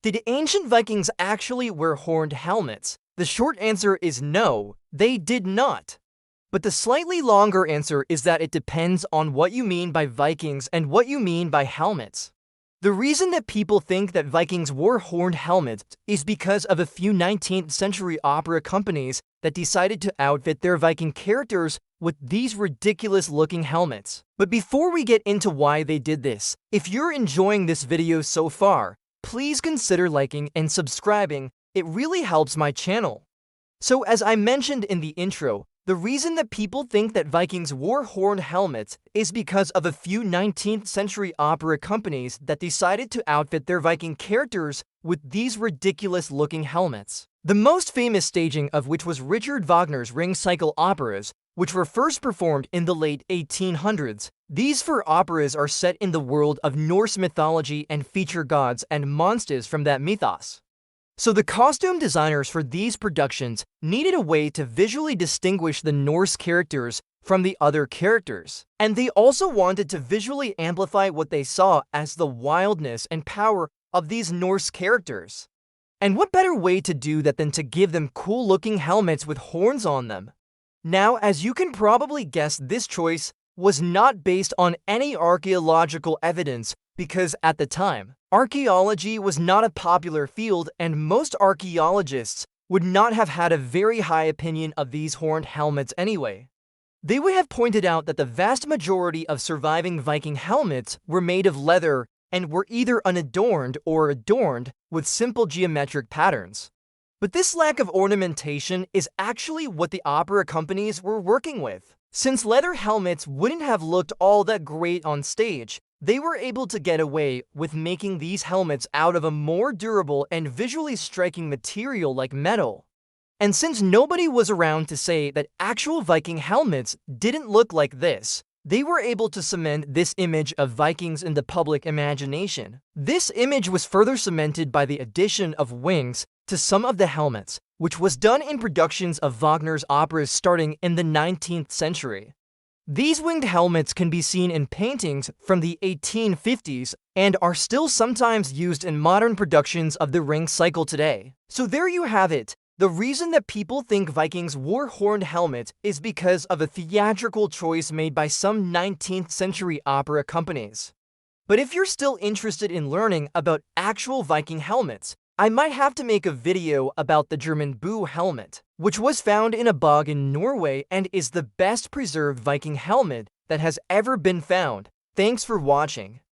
Did ancient Vikings actually wear horned helmets? The short answer is no, they did not. But the slightly longer answer is that it depends on what you mean by Vikings and what you mean by helmets. The reason that people think that Vikings wore horned helmets is because of a few 19th century opera companies that decided to outfit their Viking characters with these ridiculous-looking helmets. But before we get into why they did this, if you're enjoying this video so far, please consider liking and subscribing. It really helps my channel. So as I mentioned in the intro, the reason that people think that Vikings wore horned helmets is because of a few 19th century opera companies that decided to outfit their Viking characters with these ridiculous-looking helmets. The most famous staging of which was Richard Wagner's Ring Cycle operas, which were first performed in the late 1800s. These four operas are set in the world of Norse mythology and feature gods and monsters from that mythos. So the costume designers for these productions needed a way to visually distinguish the Norse characters from the other characters. And they also wanted to visually amplify what they saw as the wildness and power of these Norse characters. And what better way to do that than to give them cool-looking helmets with horns on them? Now, as you can probably guess, this choice was not based on any archaeological evidence because at the time, archaeology was not a popular field and most archaeologists would not have had a very high opinion of these horned helmets anyway. They would have pointed out that the vast majority of surviving Viking helmets were made of leather and were either unadorned or adorned with simple geometric patterns. But this lack of ornamentation is actually what the opera companies were working with. Since leather helmets wouldn't have looked all that great on stage, they were able to get away with making these helmets out of a more durable and visually striking material like metal. And since nobody was around to say that actual Viking helmets didn't look like this, they were able to cement this image of Vikings in the public imagination. This image was further cemented by the addition of wings to some of the helmets, which was done in productions of Wagner's operas starting in the 19th century. These winged helmets can be seen in paintings from the 1850s and are still sometimes used in modern productions of the Ring Cycle today. So there you have it. The reason that people think Vikings wore horned helmets is because of a theatrical choice made by some 19th century opera companies. But if you're still interested in learning about actual Viking helmets, I might have to make a video about the German Boo helmet, which was found in a bog in Norway and is the best preserved Viking helmet that has ever been found. Thanks for watching.